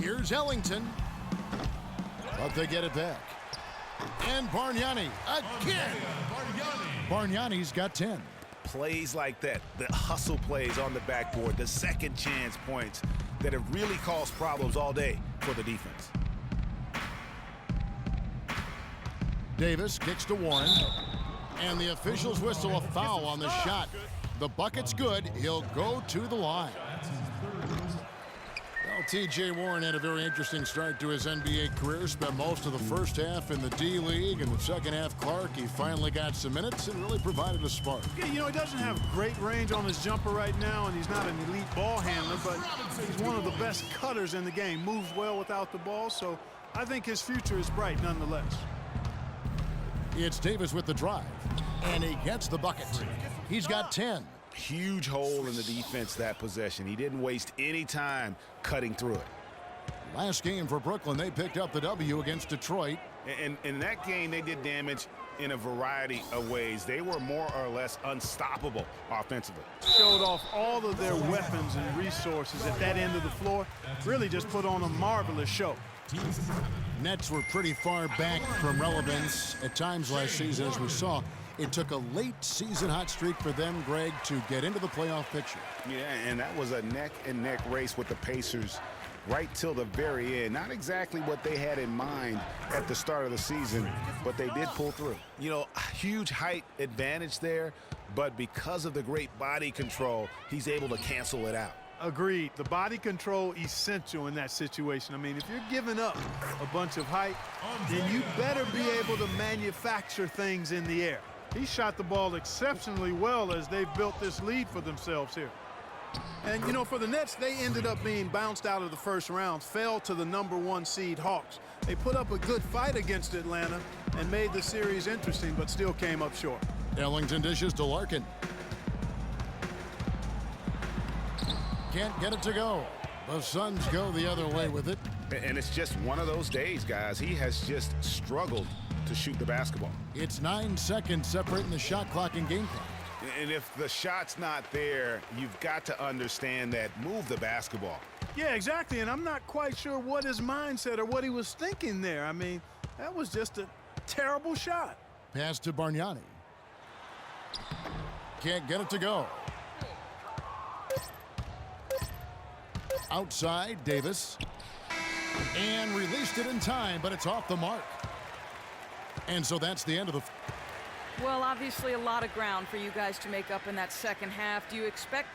Here's Ellington. But they get it back. And Bargnani again. Bargnani's got 10. Plays like that, the hustle plays on the backboard, the second chance points that have really caused problems all day for the defense. Davis kicks to Warren. And the officials whistle a foul on the shot. The bucket's good. He'll go to the line. Well, T.J. Warren had a very interesting start to his NBA career. Spent most of the first half in the D-League. In the second half, Clark, he finally got some minutes and really provided a spark. Yeah, you know, he doesn't have great range on his jumper right now, and he's not an elite ball handler, but he's one of the best cutters in the game. Moves well without the ball, so I think his future is bright nonetheless. It's Davis with the drive, and he gets the bucket. He's got 10. Huge hole in the defense that possession. He didn't waste any time cutting through it. Last game for Brooklyn, they picked up the W against Detroit. And in that game, they did damage in a variety of ways. They were more or less unstoppable offensively. Showed off all of their weapons and resources at that end of the floor. Really just put on a marvelous show. Nets were pretty far back from relevance at times last season, as we saw. It took a late season hot streak for them, Greg, to get into the playoff picture. Yeah, and that was a neck-and-neck race with the Pacers right till the very end. Not exactly what they had in mind at the start of the season, but they did pull through. You know, huge height advantage there, but because of the great body control, he's able to cancel it out. Agreed. The body control essential in that situation. I mean, if you're giving up a bunch of height, then you better be able to manufacture things in the air. He shot the ball exceptionally well as they've built this lead for themselves here. And, you know, for the Nets, they ended up being bounced out of the first round, fell to the #1 seed Hawks. They put up a good fight against Atlanta and made the series interesting, but still came up short. Ellington dishes to Larkin. Can't get it to go. The Suns go the other way with it. And it's just one of those days, guys. He has just struggled to shoot the basketball. It's 9 seconds separating the shot clock and game clock. And if the shot's not there, you've got to understand that. Move the basketball. Yeah, exactly. And I'm not quite sure what his mindset or what he was thinking there. I mean, that was just a terrible shot. Pass to Bargnani. Can't get it to go. Outside, Davis. And released it in time, but it's off the mark. And so that's the end of the... Well, obviously a lot of ground for you guys to make up in that second half. Do you expect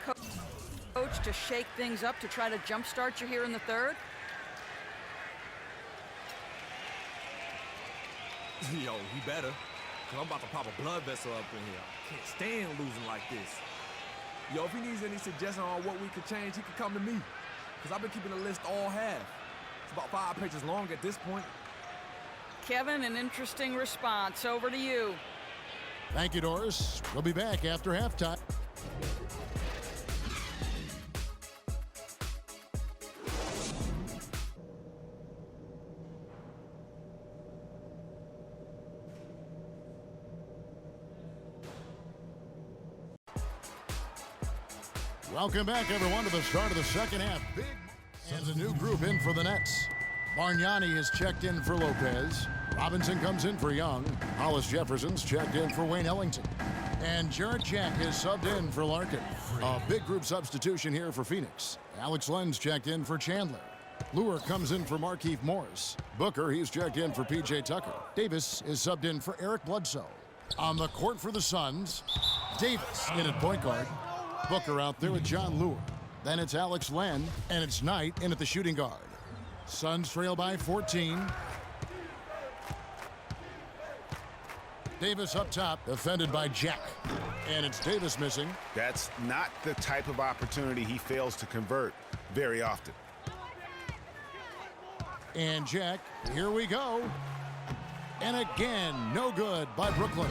Coach to shake things up to try to jumpstart you here in the third? Yo, he better. Cause I'm about to pop a blood vessel up in here. I can't stand losing like this. Yo, if he needs any suggestions on what we could change, he could come to me. Cause I've been keeping the list all half. It's about 5 pages long at this point. Kevin, an interesting response. Over to you. Thank you, Doris. We'll be back after halftime. Welcome back, everyone, to the start of the second half. Big and a new group in for the Nets. Bargnani has checked in for Lopez. Robinson comes in for Young. Hollis Jefferson's checked in for Wayne Ellington. And Jarrett Jack is subbed in for Larkin. A big group substitution here for Phoenix. Alex Len's checked in for Chandler. Luer comes in for Markieff Morris. Booker, he's checked in for P.J. Tucker. Davis is subbed in for Eric Bledsoe. On the court for the Suns, Davis in at point guard. Booker out there with John Luer. Then it's Alex Len, and it's Knight in at the shooting guard. Suns trail by 14. Davis up top, defended by Jack. And it's Davis missing. That's not the type of opportunity he fails to convert very often. And Jack, here we go. And again, no good by Brooklyn.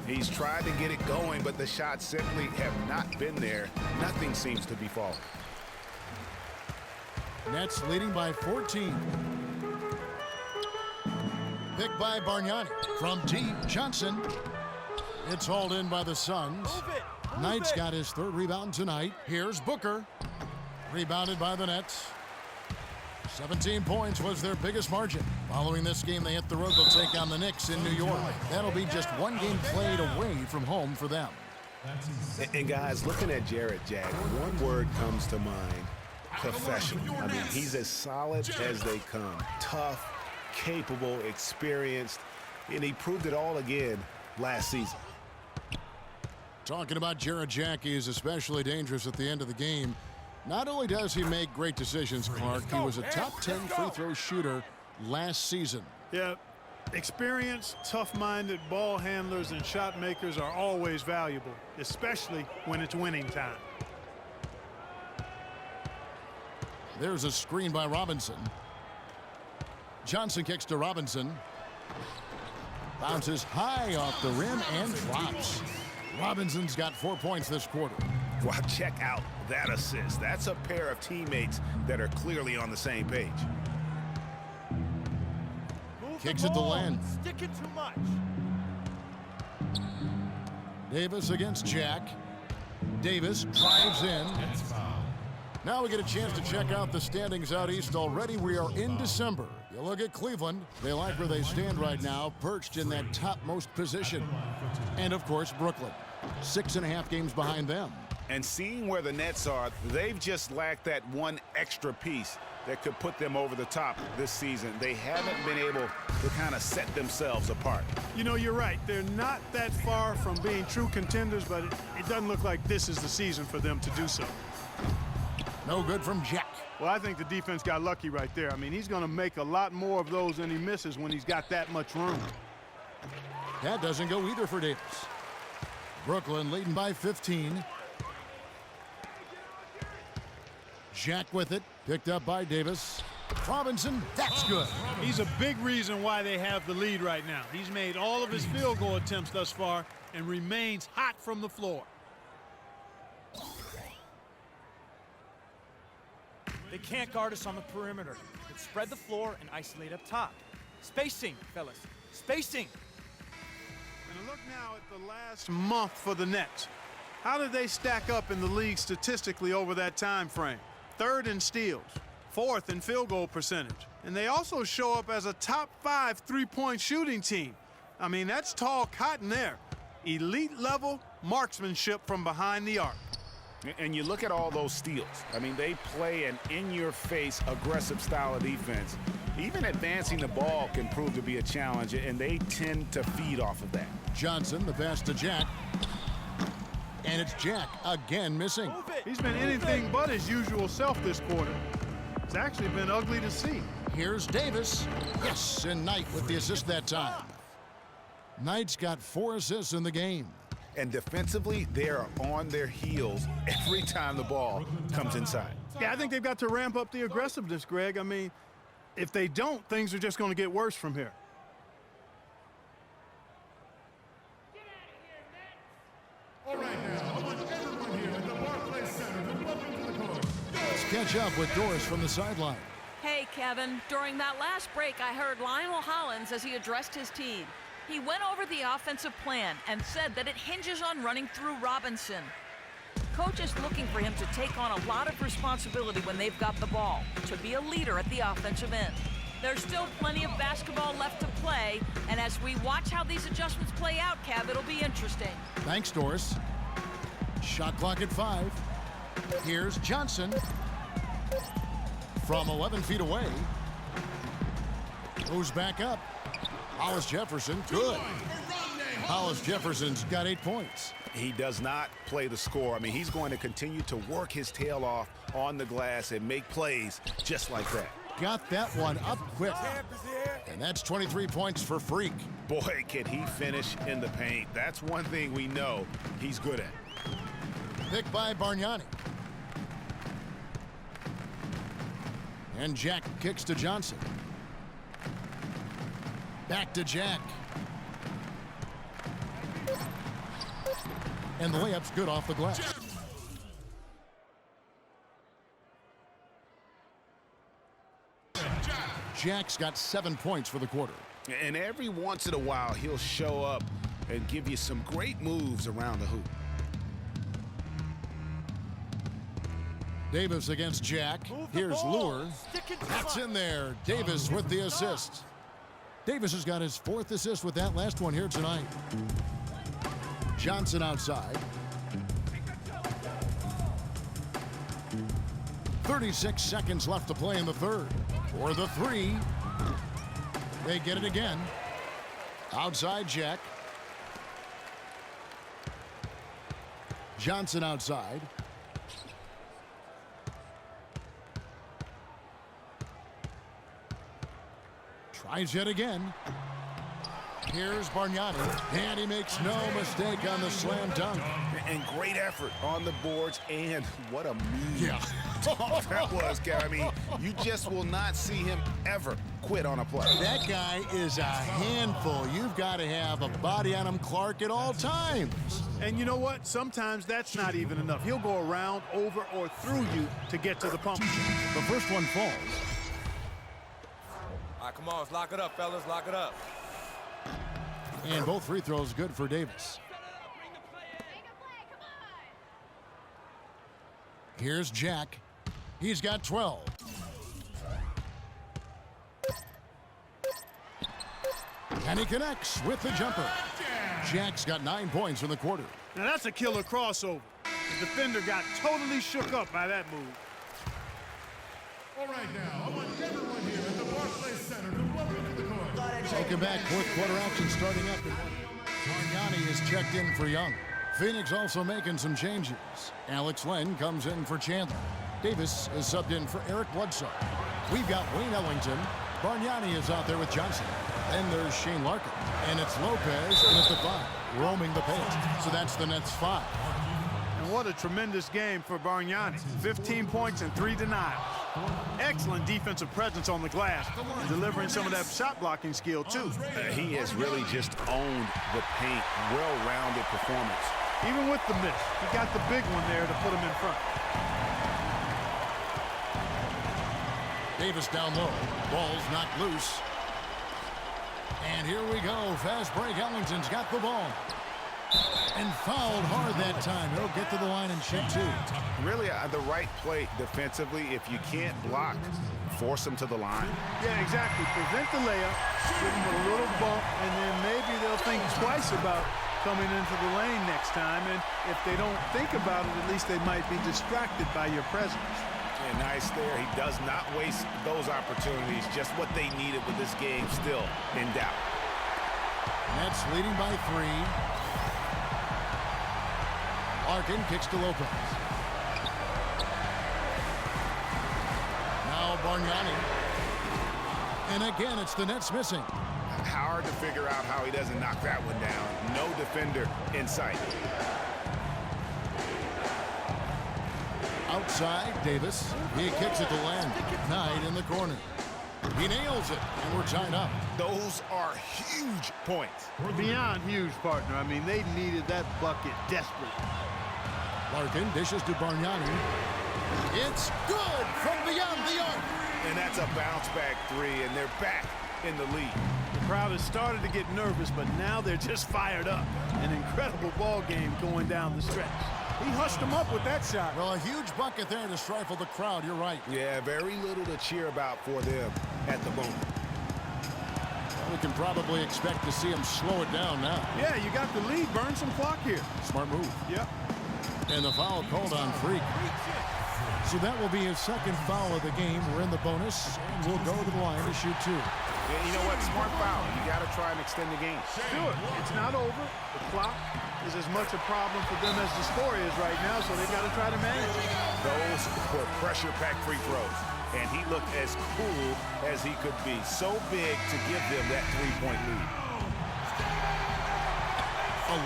He's tried to get it going, but the shots simply have not been there. Nothing seems to be falling. Nets leading by 14. Picked by Bargnani. From deep, Johnson. It's hauled in by the Suns. Knight's got his third rebound tonight. Here's Booker. Rebounded by the Nets. 17 points was their biggest margin. Following this game, they hit the road. They'll take on the Knicks in New York. That'll be just one game played away from home for them. And guys, looking at Jarrett Jack, one word comes to mind: professional. I mean, he's as solid as they come. Tough, capable, experienced, and he proved it all again last season. Talking about Jarrett Jack, he is especially dangerous at the end of the game. Not only does he make great decisions, Clark, he was a top 10 free throw shooter last season. Yeah, experienced, tough-minded ball handlers and shot makers are always valuable, especially when it's winning time. There's a screen by Robinson. Johnson kicks to Robinson. Bounces high off the rim and drops. Robinson's got 4 points this quarter. Wow, check out that assist. That's a pair of teammates that are clearly on the same page. Kicks it to Len. Stick it too much. Davis against Jack. Davis drives in. Now we get a chance to check out the standings out east already. We are in December. You look at Cleveland. They like where they stand right now, perched in that topmost position. And, of course, Brooklyn, 6.5 games behind them. And seeing where the Nets are, they've just lacked that one extra piece that could put them over the top this season. They haven't been able to kind of set themselves apart. You know, you're right. They're not that far from being true contenders, but it doesn't look like this is the season for them to do so. No good from Jack. Well, I think the defense got lucky right there. I mean, he's going to make a lot more of those than he misses when he's got that much room. That doesn't go either for Davis. Brooklyn leading by 15. Jack with it, picked up by Davis. Robinson, that's good. He's a big reason why they have the lead right now. He's made all of his field goal attempts thus far and remains hot from the floor. They can't guard us on the perimeter. They spread the floor and isolate up top. Spacing, fellas. Spacing. And look now at the last month for the Nets. How did they stack up in the league statistically over that time frame? 3rd in steals, 4th in field goal percentage. And they also show up as a top 5 three-point shooting team. I mean, that's tall cotton there. Elite level marksmanship from behind the arc. And you look at all those steals. I mean, they play an in-your-face, aggressive style of defense. Even advancing the ball can prove to be a challenge, and they tend to feed off of that. Johnson, the pass to Jack. And it's Jack again missing. He's been anything but his usual self this quarter. It's actually been ugly to see. Here's Davis. Yes, and Knight with the assist that time. Knight's got 4 assists in the game. And defensively, they are on their heels every time the ball comes inside. Yeah, I think they've got to ramp up the aggressiveness, Greg. I mean, if they don't, things are just going to get worse from here. All right, now, I want everyone here at the Barclays Center to welcome to the court. Let's catch up with Doris from the sideline. Hey, Kevin. During that last break, I heard Lionel Hollins as he addressed his team. He went over the offensive plan and said that it hinges on running through Robinson. Coach is looking for him to take on a lot of responsibility when they've got the ball, to be a leader at the offensive end. There's still plenty of basketball left to play, and as we watch how these adjustments play out, Kev, it'll be interesting. Thanks, Doris. Shot clock at 5. Here's Johnson. From 11 feet away. Moves back up. Hollis Jefferson, good. Hollis Jefferson's got 8 points. He does not play the score. I mean, he's going to continue to work his tail off on the glass and make plays just like that. Got that one up quick. And that's 23 points for Freak. Boy, can he finish in the paint. That's one thing we know he's good at. Picked by Bargnani. And Jack kicks to Johnson. Back to Jack. And the layup's good off the glass. Jack's got 7 points for the quarter. And every once in a while, he'll show up and give you some great moves around the hoop. Davis against Jack. Move the Here's ball. Lure. Stick it to That's the in there. Davis with the assist. Davis has got his 4th assist with that last one here tonight. Johnson outside. 36 seconds left to play in the third. For the 3. They get it again. Outside Jack. Johnson outside. Tries yet again. Here's Bargnani, and he makes no mistake on the slam dunk. And great effort on the boards, and what a mean Yeah. dunk that was, Gary. I mean, you just will not see him ever quit on a play. That guy is a handful. You've got to have a body on him, Clark, at all times. And you know what? Sometimes that's not even enough. He'll go around, over, or through you to get to the pump. The first one falls. All right, come on, let's lock it up, fellas. Lock it up. And both free throws good for Davis. Here's Jack. He's got 12. And he connects with the jumper. Jack's got 9 points in the quarter. Now that's a killer crossover. The defender got totally shook up by that move. All right, now, I want everyone here at the Barclays Center to welcome to the court. Welcome back. 4th quarter action starting up. Bargnani is checked in for Young. Phoenix also making some changes. Alex Len comes in for Chandler. Davis is subbed in for Eric Bledsoe. We've got Wayne Ellington. Bargnani is out there with Johnson. Then there's Shane Larkin. And it's Lopez in at the 5, roaming the paint. So that's the Nets' 5. And what a tremendous game for Bargnani. 15 points and 3 denials. Excellent defensive presence on the glass and delivering some of that shot blocking skill too. He has really just owned the paint. Well-rounded performance. Even with the miss, he got the big one there to put him in front. Davis down low. Ball's knocked loose. And here we go. Fast break. Ellington's got the ball. And fouled hard that time. He'll get to the line and shoot 2. Really the right play defensively. If you can't block, force him to the line. Yeah, exactly. Prevent the layup, give him a little bump, and then maybe they'll think twice about coming into the lane next time. And if they don't think about it, at least they might be distracted by your presence. And nice there. He does not waste those opportunities. Just what they needed with this game still in doubt. Nets leading by 3. Larkin kicks to Lopez. Now Bargnani. And again, it's the Nets missing. Hard to figure out how he doesn't knock that one down. No defender in sight. Outside, Davis. He kicks it to Len. Knight in the corner. He nails it, and we're tied up. Those are huge points. Beyond huge, partner. I mean, they needed that bucket desperately. Larkin dishes to Bargnani. It's good from beyond the arc. And that's a bounce-back 3, and they're back in the lead. The crowd has started to get nervous, but now they're just fired up. An incredible ball game going down the stretch. He hushed them up with that shot. Well, a huge bucket there to stifle the crowd. You're right. Yeah, very little to cheer about for them at the moment. We can probably expect to see him slow it down now. Yeah, you got the lead. Burn some clock here. Smart move. Yep. And the foul called on Freak. So that will be his 2nd foul of the game. We're in the bonus, and we'll go to the line to shoot 2. Yeah, you know what? Smart foul. You got to try and extend the game. Do it. It's not over. The clock is as much a problem for them as the score is right now, so they've got to try to manage it. Those were pressure-packed free throws, and he looked as cool as he could be. So big to give them that 3-point lead.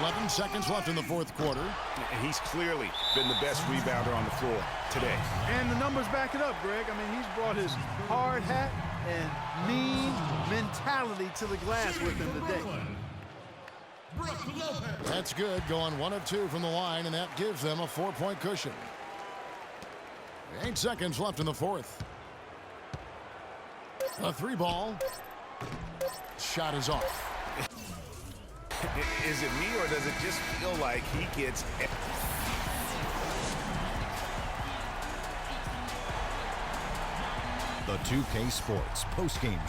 11 seconds left in the 4th quarter. And he's clearly been the best rebounder on the floor today. And the numbers back it up, Greg. I mean, he's brought his hard hat and mean mentality to the glass with him today. That's good. Going 1 of 2 from the line, and that gives them a 4-point cushion. 8 seconds left in the 4th. A 3-ball. Shot is off. Is it me, or does it just feel like he gets... The 2K Sports postgame